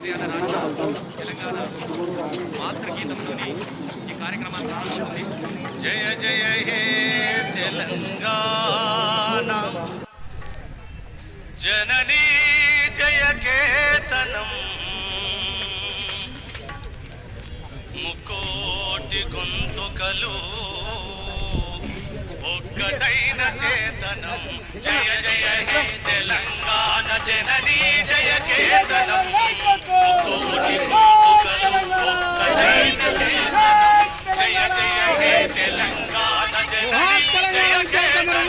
తెలంగాణ మాతృగీతంతోని ఈ కార్యక్రమాన్ని ప్రారంభమవుతుంది. జయ జయ హే తెలంగాణ జననీ జయ కేతనం ముకోటి గొంతుకలు ఒక్కటైన చేతనం. జయ జయ హే తెలంగాణ జననీ జయ కేతనం ముకోటి గొంతుకలు ఒక్కటైన చేతనం. జయ జయ హే తెలంగాణ జననీ జయ కేతనం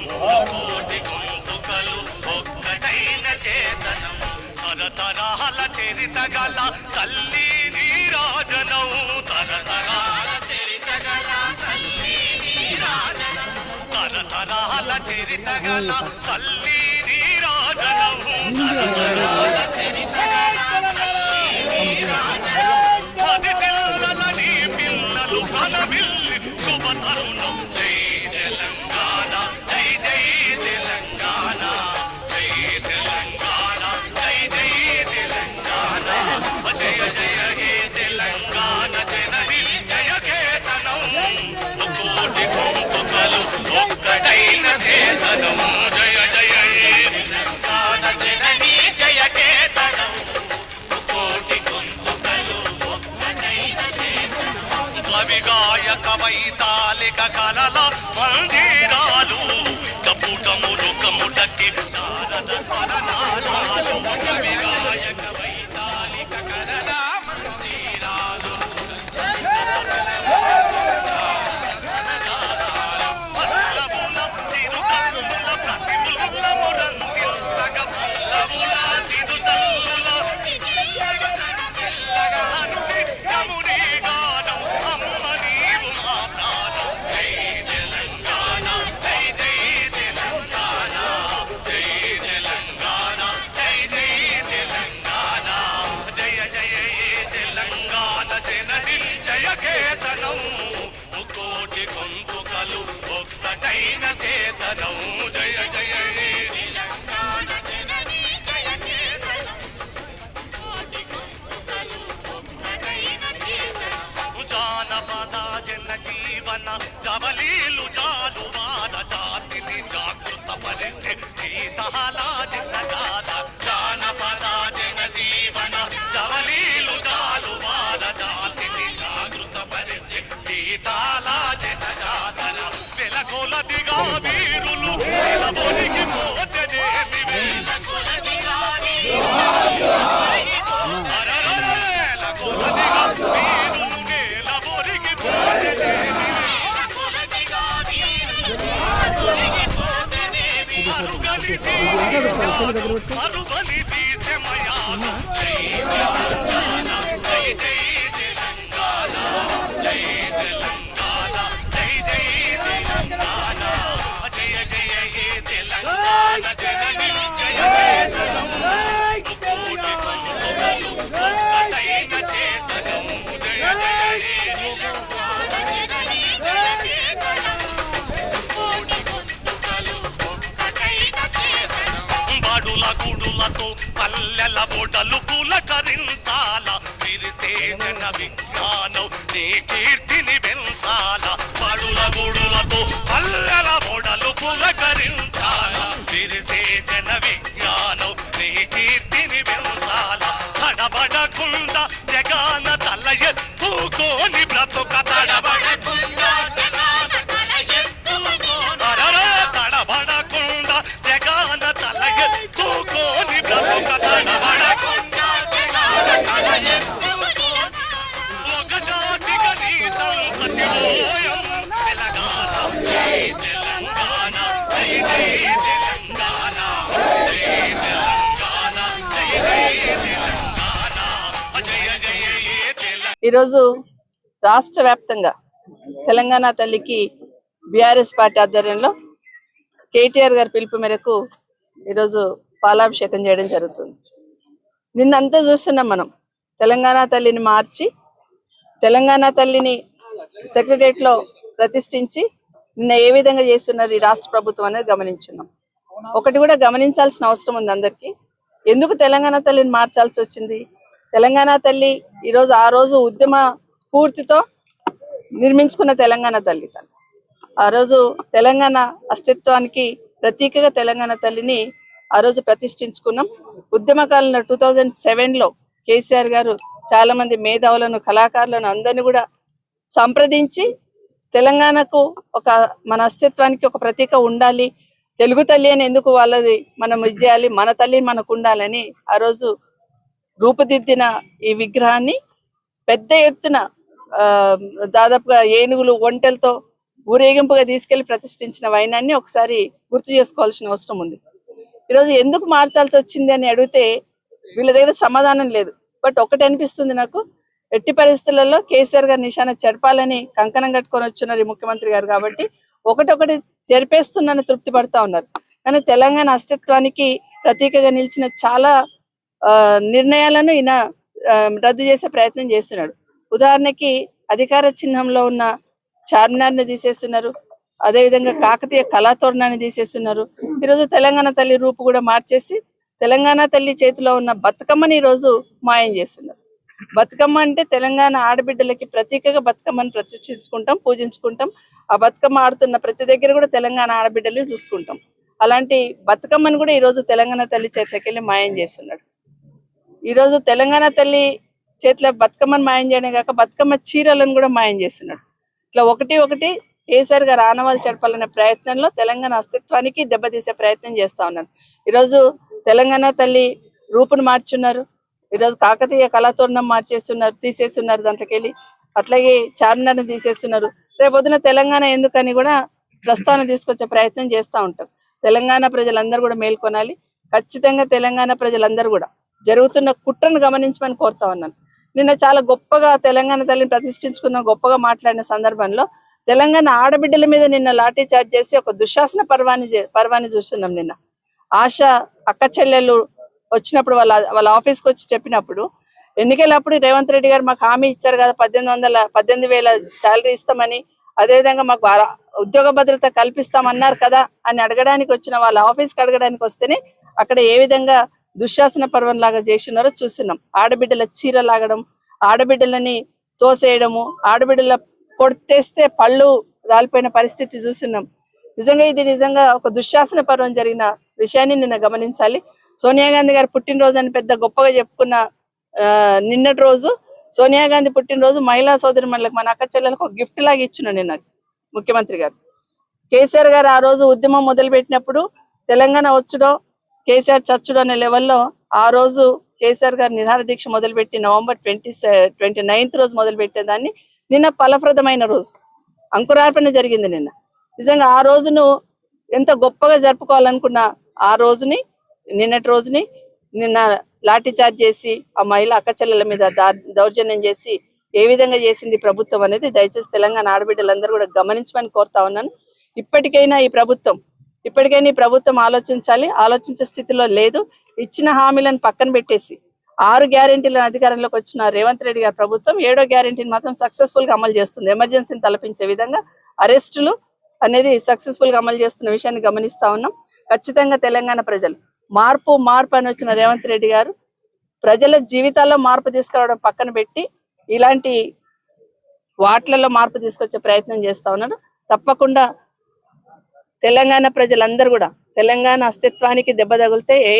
ముకోటి గొంతుకలు ఒక్కటైన చేతనం. తరతరాల చరిత గల తల్లి నీరాజనం తరతరాల చరిత గల తల్లి నీరాజనం తరతరాల చరిత గల తల్లి నీరాజనం తరతరాల చరిత గల తల్లి నీరాజనం. పది పిల్లల నీ పిల్లలు కలవిల్లి శుభ తరుణం. జై తెలంగాణ జై జై తెలంగాణ జై తెలంగాణ జై జై తెలంగాణ. జయ జయ హే తెలంగాణ జననీ జయ కేతనం ముకోటి గొంతుకలు ఒక్కటైన చేతనం. జయ జయ హే తెలంగాణ జననీ జయ కేతనం ముకోటి గొంతుకలు ఒక్కటైన చేతనం. కవి గాయక వైతాళిక కళల మందిరాలు కపుటములు కముటకి శారద కరణాలు. కవి గాయక వైతాళిక కళల మందిరాలు పల్లవుల తిరుతల్లుల ప్రతిముల మురంతిల్లగ పల్లవుల తిరుతల్లుల అనునిత్యముని గానం అమ్మ నీవు మా ప్రాణం. జై తెలంగాణ జై జై తెలంగాణ జై తెలంగాణ జై జై తెలంగాణ. జయ జయ హే తెలంగాణ జననీ జయ కేతనం ముకోటి గొంతుకలు ఒక్కటైన చేతనం. జయ జయ హే తెలంగాణ జననీ జయ కేతనం ముకోటి గొంతుకలు ఒక్కటైన చేతనం. జానపద జన జీవన జవలీలు జాలువార జాతిని జాగృత పరిచే గీతాల జనగాద. జానపద జన జీవన జవలీలు జాలువార జాతిని జాగృత పరిచే గీతాల జనగాదన. వెలకొలదిగా వీరులు వెలబొలికి పోతేనేమి వెలకొలదిగా వీరులు వెలకొలదిగా వీరులు వెలబొలికి పోతేనేమి వెలకొలదిగా వీరులు వెలబొలికి పోతేనేమి అరుగలి తీసెమయా. జై తెలంగాణ జై జై తెలంగాణ జై తెలంగాణ జై జై తెలంగాణ. జయ జయ హే తెలంగాణ జననీ జయ కేతనం ముకోటి గొంతుకలు ఒక్కటైన చేతనం. జయ జయ హే తెలంగాణ జననీ జయ కేతనం ముకోటి గొంతుకలు ఒక్కటైన చేతనం. బడుల గుడులతో పల్లెల బొడలు పులకరించాల విరిసే జన విజ్ఞానం నీ కీర్తిని పెంచాల. బడుల గుడులతో పల్లెల బొడలు పులకరించాల విరిసే జన విజ్ఞానం నీ కీర్తిని పెంచాల. తడబడకుండా జగాన తల ఎత్తుకోని బ్రతుక తడబడకుండా జగాన తల ఎత్తుకోని తడబడకుండా జగాన తల ఎత్తుకోని బ్రతుక తడబడకుండా జగాన తల ఎత్తుకోని ఒక జాతిగా నీ సంపతి ఓయం తెలంగాణ. జై తెలంగాణ జై జై తెలంగాణ జై తెలంగాణ జై జై తెలంగాణ. జయ జయ హే తెలంగాణ. ఈరోజు రాష్ట్ర వ్యాప్తంగా తెలంగాణ తల్లికి బీఆర్ఎస్ పార్టీ ఆధ్వర్యంలో కేటీఆర్ గారి పిలుపు మేరకు ఈరోజు పాలాభిషేకం చేయడం జరుగుతుంది. నిన్నంతా చూస్తున్నాం మనం. తెలంగాణ తల్లిని మార్చి తెలంగాణ తల్లిని సెక్రటరియట్లో ప్రతిష్ఠించి నిన్న ఏ విధంగా చేస్తున్నది రాష్ట్ర ప్రభుత్వం అనేది గమనించున్నాం. ఒకటి కూడా గమనించాల్సిన అవసరం ఉంది అందరికీ. ఎందుకు తెలంగాణ తల్లిని మార్చాల్సి వచ్చింది? తెలంగాణ తల్లి ఈరోజు ఆ రోజు ఉద్యమ స్ఫూర్తితో నిర్మించుకున్న తెలంగాణ తల్లి తను. ఆ రోజు తెలంగాణ అస్తిత్వానికి ప్రతీకగా తెలంగాణ తల్లిని ఆ రోజు ప్రతిష్ఠించుకున్నాం. ఉద్యమకాలంలో 2007లో కేసీఆర్ గారు చాలా మంది మేధావులను, కళాకారులను అందరినీ కూడా సంప్రదించి తెలంగాణకు ఒక మన అస్తిత్వానికి ఒక ప్రతీక ఉండాలి, తెలుగు తల్లి అని ఎందుకు వాళ్ళది మనం ఇది చేయాలి, మన తల్లి మనకు ఉండాలని ఆ రోజు రూపుదిద్దిన ఈ విగ్రహాన్ని పెద్ద ఎత్తున దాదాపుగా ఏనుగులు ఒంటెలతో ఊరేగింపుగా తీసుకెళ్లి ప్రతిష్ఠించిన వైనాన్ని ఒకసారి గుర్తు చేసుకోవాల్సిన అవసరం ఉంది. ఈరోజు ఎందుకు మార్చాల్సి వచ్చింది అని అడిగితే వీళ్ళ దగ్గర సమాధానం లేదు. బట్ ఒకటి అనిపిస్తుంది నాకు, ఎట్టి పరిస్థితులలో కేసీఆర్ గారు నిశాన చెరపాలని కంకణం కట్టుకొని వచ్చినారు ఈ ముఖ్యమంత్రి గారు. కాబట్టి ఒకటొకటి చెరిపేస్తుందని తృప్తి పడతా ఉన్నారు. కానీ తెలంగాణ అస్తిత్వానికి ప్రతీకగా నిలిచిన చాలా నిర్ణయాలను ఈయన రద్దు చేసే ప్రయత్నం చేస్తున్నాడు. ఉదాహరణకి అధికార చిహ్నంలో ఉన్న చార్మినార్ని తీసేస్తున్నారు, అదేవిధంగా కాకతీయ కళాతోరణాన్ని తీసేస్తున్నారు. ఈరోజు తెలంగాణ తల్లి రూపు కూడా మార్చేసి తెలంగాణ తల్లి చేతిలో ఉన్న బతుకమ్మని ఈరోజు మాయం చేస్తున్నారు. బతుకమ్మ అంటే తెలంగాణ ఆడబిడ్డలకి ప్రతీకగా బతుకమ్మని ప్రతిష్ఠించుకుంటాం, పూజించుకుంటాం. ఆ బతుకమ్మ ఆడుతున్న ప్రతి దగ్గర కూడా తెలంగాణ ఆడబిడ్డల్ని చూసుకుంటాం. అలాంటి బతుకమ్మని కూడా ఈరోజు తెలంగాణ తల్లి చేతిలోకి వెళ్ళి మాయం చేస్తున్నాడు. ఈరోజు తెలంగాణ తల్లి చేతిలో బతుకమ్మని మాయం చేయడం కాక బతుకమ్మ చీరలను కూడా మాయం చేస్తున్నాడు. ఇట్లా ఒకటి కేసీఆర్ గారు ఆనవాళ్ళు చెడపాలనే ప్రయత్నంలో తెలంగాణ అస్తిత్వానికి దెబ్బతీసే ప్రయత్నం చేస్తా ఉన్నారు. ఈరోజు తెలంగాణ తల్లి రూపును మార్చున్నారు, ఈరోజు కాకతీయ కళాతోరణం తీసేస్తున్నారు దాంట్లోకి వెళ్ళి. అట్లాగే చార్మినార్ని తీసేస్తున్నారు. రేపొద్దున తెలంగాణ ఎందుకని కూడా ప్రస్తావన తీసుకొచ్చే ప్రయత్నం చేస్తూ ఉంటారు. తెలంగాణ ప్రజలందరూ కూడా మేల్కొనాలి. ఖచ్చితంగా తెలంగాణ ప్రజలందరూ కూడా జరుగుతున్న కుట్రను గమనించమని కోరుతా ఉన్నాను. నిన్న చాలా గొప్పగా తెలంగాణ తల్లిని ప్రతిష్ఠించుకున్న గొప్పగా మాట్లాడిన సందర్భంలో తెలంగాణ ఆడబిడ్డల మీద నిన్న లాఠీ చార్జ్ చేసి ఒక దుశ్శాసన పర్వాన్ని చూస్తున్నాం. నిన్న ఆశ అక్క చెల్లెళ్ళు వచ్చినప్పుడు వాళ్ళ ఆఫీస్కి వచ్చి చెప్పినప్పుడు, ఎన్నికలప్పుడు రేవంత్ రెడ్డి గారు మాకు హామీ ఇచ్చారు కదా 18,000 శాలరీ ఇస్తామని, అదేవిధంగా మాకు ఉద్యోగ భద్రత కల్పిస్తామన్నారు కదా అని అడగడానికి వచ్చిన వాళ్ళ ఆఫీస్కి అడగడానికి వస్తేనే అక్కడ ఏ విధంగా దుశ్శాసన పర్వం లాగా చేస్తున్నారో చూస్తున్నాం. ఆడబిడ్డల చీర లాగడం, ఆడబిడ్డలని తోసేయడము, ఆడబిడ్డల కొట్టేస్తే పళ్ళు రాలిపోయిన పరిస్థితి చూస్తున్నాం. నిజంగా ఒక దుశ్శాసన పర్వం జరిగిన విషయాన్ని నిన్న గమనించాలి. సోనియా గాంధీ గారు పుట్టినరోజు అని పెద్ద గొప్పగా చెప్పుకున్న నిన్నటి రోజు సోనియా గాంధీ పుట్టినరోజు మహిళా సోదరి మనలకు మన అక్క చెల్లెలకు ఒక గిఫ్ట్ లాగా ఇచ్చిన నిన్న ముఖ్యమంత్రి గారు. కేసీఆర్ గారు ఆ రోజు ఉద్యమం మొదలు పెట్టినప్పుడు తెలంగాణ వచ్చుడో కేసీఆర్ చచ్చుడో అనే లెవెల్లో ఆ రోజు కేసీఆర్ గారు నిరాహార దీక్ష మొదలుపెట్టి November 29th రోజు మొదలు పెట్టేదాన్ని నిన్న ఫలప్రదమైన రోజు, అంకురార్పణ జరిగింది నిన్న. నిజంగా ఆ రోజును ఎంత గొప్పగా జరుపుకోవాలనుకున్న ఆ రోజుని నిన్నటి రోజుని నిన్న లాఠీ చార్జ్ చేసి ఆ మహిళా అక్క చెల్లెల మీద దౌర్జన్యం చేసి ఏ విధంగా చేసింది ప్రభుత్వం అనేది దయచేసి తెలంగాణ ఆడబిడ్డలందరూ కూడా గమనించమని కోరుతా ఉన్నాను. ఇప్పటికైనా ఈ ప్రభుత్వం ఆలోచించాలి. ఆలోచించే స్థితిలో లేదు. ఇచ్చిన హామీలను పక్కన పెట్టేసి 6 గ్యారెంటీలను అధికారంలోకి వచ్చిన రేవంత్ రెడ్డి గారి ప్రభుత్వం 7వ గ్యారెంటీని మాత్రం సక్సెస్ఫుల్ గా అమలు చేస్తుంది. ఎమర్జెన్సీని తలపించే విధంగా అరెస్టులు అనేది సక్సెస్ఫుల్ గా అమలు చేస్తున్న విషయాన్ని గమనిస్తా ఉన్నాం. ఖచ్చితంగా తెలంగాణ ప్రజలు మార్పు అని వచ్చిన రేవంత్ రెడ్డి గారు ప్రజల జీవితాల్లో మార్పు తీసుకురావడం పక్కన పెట్టి ఇలాంటి వాట్లలో మార్పు తీసుకొచ్చే ప్రయత్నం చేస్తా ఉన్నారు. తప్పకుండా తెలంగాణ ప్రజలందరూ కూడా తెలంగాణ అస్తిత్వానికి దెబ్బ తగిలితే ఏ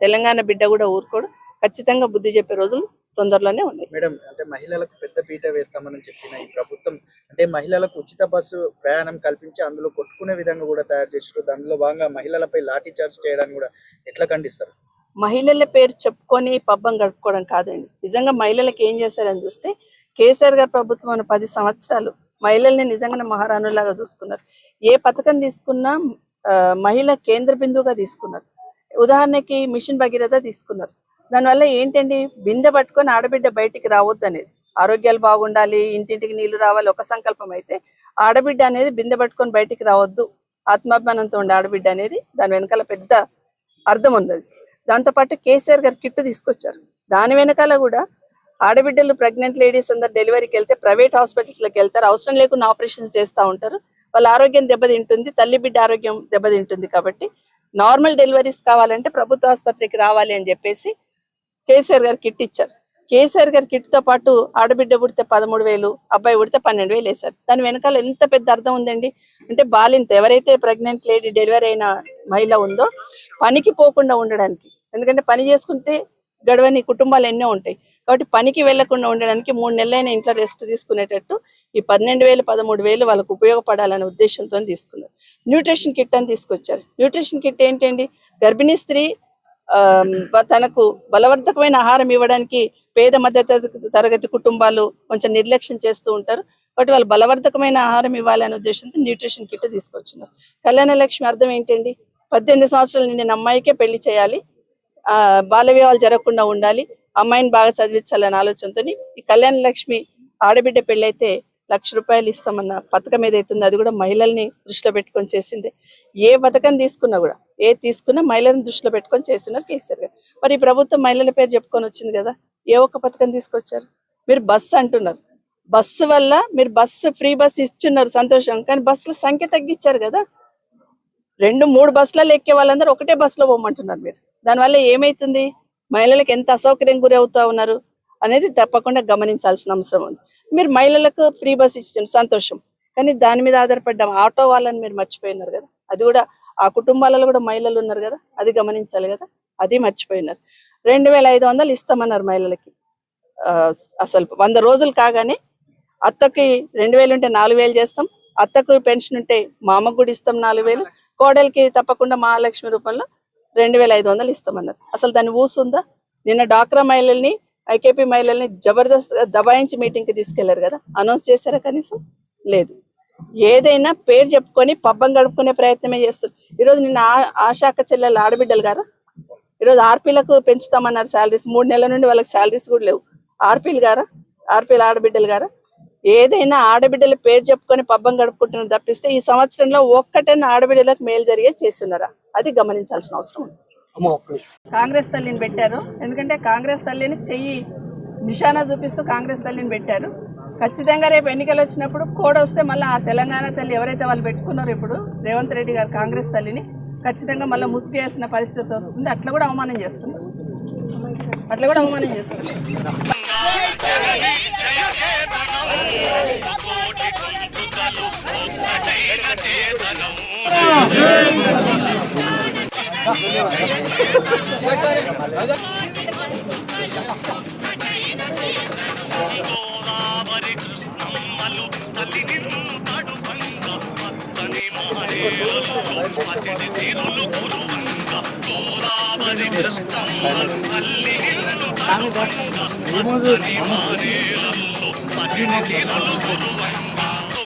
తెలంగాణ బిడ్డ కూడా ఊరుకోడు. ఖచ్చితంగా బుద్ధి చెప్పే రోజులు తొందరలోనే ఉన్నాయి. మేడం, అంటే మహిళలకు పెద్ద పీట వేస్తామని చెప్పిన ఈ ప్రభుత్వం అంటే మహిళలకు ఉచిత బస్సు ప్రయాణం కల్పించి అందులో కొట్టుకునే విధంగా కూడా తయారు చేసారు. దానిలో భాగంగా మహిళలపై లాఠీ చార్జ్ చేయడానికి కూడా ఎట్లా ఖండిస్తారు? మహిళల పేరు చెప్పుకొని పబ్బం గడుపుకోవడం కాదండి. నిజంగా మహిళలకు ఏం చేశారని చూస్తే కేసీఆర్ గారి ప్రభుత్వం 10 సంవత్సరాలు మహిళల్ని నిజంగానే మహారాణులాగా చూసుకున్నారు. ఏ పథకం తీసుకున్నా మహిళ కేంద్ర బిందువుగా తీసుకున్నారు. ఉదాహరణకి మిషన్ భగీరథ తీసుకున్నారు. దానివల్ల ఏంటండి, బిందె పట్టుకొని ఆడబిడ్డ బయటికి రావద్దు అనేది, ఆరోగ్యాలు బాగుండాలి, ఇంటింటికి నీళ్లు రావాలి ఒక సంకల్పం అయితే, ఆడబిడ్డ అనేది బిందె పట్టుకొని బయటికి రావద్దు, ఆత్మాభిమానంతో ఉండే ఆడబిడ్డ అనేది దాని వెనకాల పెద్ద అర్థం ఉన్నది. దాంతోపాటు కేసీఆర్ గారు కిట్ తీసుకొచ్చారు. దాని వెనకాల కూడా ఆడబిడ్డలు ప్రెగ్నెంట్ లేడీస్ అందరు డెలివరీకి వెళ్తే ప్రైవేట్ హాస్పిటల్స్లోకి వెళ్తారు, అవసరం లేకుండా ఆపరేషన్స్ చేస్తూ ఉంటారు. వాళ్ళ ఆరోగ్యం దెబ్బతింటుంది, తల్లి బిడ్డ ఆరోగ్యం దెబ్బతింటుంది. కాబట్టి నార్మల్ డెలివరీస్ కావాలంటే ప్రభుత్వ ఆసుపత్రికి రావాలి అని చెప్పేసి కేసీఆర్ గారు కిట్ ఇచ్చారు. కేసీఆర్ గారి కిట్ తో పాటు ఆడబిడ్డ పుడితే 13,000, అబ్బాయి పుడితే 12,000 వేశారు. దాని వెనకాల ఎంత పెద్ద అర్థం ఉందండి. అంటే బాలింత ఎవరైతే ప్రెగ్నెంట్ లేడీ డెలివరీ అయిన మహిళ ఉందో పనికి పోకుండా ఉండడానికి, ఎందుకంటే పని చేసుకుంటే గడవని కుటుంబాలు ఎన్నో ఉంటాయి కాబట్టి పనికి వెళ్లకుండా ఉండడానికి 3 నెలలైన ఇంట్లో రెస్ట్ తీసుకునేటట్టు ఈ 12,000, 13,000 వాళ్ళకు ఉపయోగపడాలనే ఉద్దేశంతో తీసుకున్నారు. న్యూట్రిషన్ కిట్ అని తీసుకొచ్చారు. న్యూట్రిషన్ కిట్ ఏంటండి, గర్భిణీ స్త్రీ తనకు బలవర్ధకమైన ఆహారం ఇవ్వడానికి పేద మధ్య తరగతి కుటుంబాలు కొంచెం నిర్లక్ష్యం చేస్తూ ఉంటారు కాబట్టి వాళ్ళు బలవర్ధకమైన ఆహారం ఇవ్వాలనే ఉద్దేశంతో న్యూట్రిషన్ కిట్ తీసుకొచ్చినారు. కళ్యాణ లక్ష్మి అర్థం ఏంటండి, 18 సంవత్సరాలు నిండిన అమ్మాయికే పెళ్లి చేయాలి, బాల్య వివాహాలు జరగకుండా ఉండాలి, అమ్మాయిని బాగా చదివించాలనే ఆలోచనతో ఈ కళ్యాణ లక్ష్మి ఆడబిడ్డ పెళ్ళైతే ₹1,00,000 ఇస్తామన్న పథకం ఏదైతుందో అది కూడా మహిళల్ని దృష్టిలో పెట్టుకొని చేసిందే. ఏ పథకం తీసుకున్నా కూడా తీసుకున్నా మహిళలను దృష్టిలో పెట్టుకొని చేస్తున్నారు కేసీఆర్ గారు. మరి ఈ ప్రభుత్వం మహిళల పేరు చెప్పుకొని వచ్చింది కదా, ఏ ఒక్క పథకం తీసుకొచ్చారు? మీరు బస్సు అంటున్నారు, బస్సు వల్ల మీరు ఫ్రీ బస్సు ఇచ్చున్నారు సంతోషం, కానీ బస్సుల సంఖ్య తగ్గించారు కదా. 2-3 బస్సులలో ఎక్కే వాళ్ళందరూ ఒకటే బస్సులో పోమంటున్నారు మీరు. దానివల్ల ఏమైతుంది, మహిళలకు ఎంత అసౌకర్యం గురి అవుతా ఉన్నారు అనేది తప్పకుండా గమనించాల్సిన అవసరం ఉంది. మీరు మహిళలకు ఫ్రీ బస్ ఇచ్చిన సంతోషం, కానీ దాని మీద ఆధారపడ్డ ఆటో వాళ్ళని మీరు మర్చిపోయినారు కదా. అది కూడా ఆ కుటుంబాలలో కూడా మహిళలు ఉన్నారు కదా, అది గమనించాలి కదా, అది మర్చిపోయినారు. 2,500 ఇస్తామన్నారు మహిళలకి. అసలు 100 రోజులు కాగానే అత్తకి 2,000 ఉంటే 4,000 చేస్తాం, అత్తకు పెన్షన్ ఉంటే మామకు కూడా ఇస్తాం 4,000, కోడలికి తప్పకుండా మహాలక్ష్మి రూపంలో 2,500 ఇస్తామన్నారు. అసలు దాన్ని ఊసుందా? నిన్న డాక్రా మహిళల్ని, ఐకేపీ మహిళల్ని జబర్దస్త్ దబాయించి మీటింగ్ కి తీసుకెళ్లారు కదా, అనౌన్స్ చేశారా? కనీసం లేదు. ఏదైనా పేరు చెప్పుకొని పబ్బం గడుపుకునే ప్రయత్నమే చేస్తారు. ఈరోజు నిన్న ఆశాఖ చెల్లెలు ఆడబిడ్డలు గారా, ఈరోజు ఆర్పీలకు పెంచుతామన్నారు శాలరీస్, 3 నెలల నుండి వాళ్ళకి శాలరీస్ కూడా లేవు. ఆర్పీలు గారా, ఆర్పీలు ఆడబిడ్డలు గారా? ఏదైనా ఆడబిడ్డల పేరు చెప్పుకొని పబ్బం గడుపుకుంటున్నారు తప్పిస్తే ఈ సంవత్సరంలో ఒక్కటైనా ఆడబిడ్డలకు మేలు జరిగే చేస్తున్నారా, అది గమనించాల్సిన అవసరం ఉంది. కాంగ్రెస్ తల్లిని పెట్టారు, ఎందుకంటే కాంగ్రెస్ తల్లిని చెయ్యి నిశానా చూపిస్తూ కాంగ్రెస్ తల్లిని పెట్టారు. ఖచ్చితంగా రేపు ఎన్నికలు వచ్చినప్పుడు కోడ్ వస్తే మళ్ళీ ఆ తెలంగాణ తల్లి ఎవరైతే వాళ్ళు పెట్టుకున్నారో ఇప్పుడు రేవంత్ రెడ్డి గారు కాంగ్రెస్ తల్లిని ఖచ్చితంగా మళ్ళీ ముసుగేయాల్సిన పరిస్థితి వస్తుంది. అట్లా కూడా అవమానం చేస్తున్నారు, అట్లా కూడా అవమానం చేస్తున్నారు. గోదావరి కృష్ణమ్మలు తల్లి నిన్ను తడుపంగా పచ్చని మహేలు పచ్చని తీరులు కురువంగా, గోదావరి కృష్ణమ్మలు తల్లి నిన్ను తడుపంగా పచ్చని మహేలు పచ్చని తీరులు కురువంగా.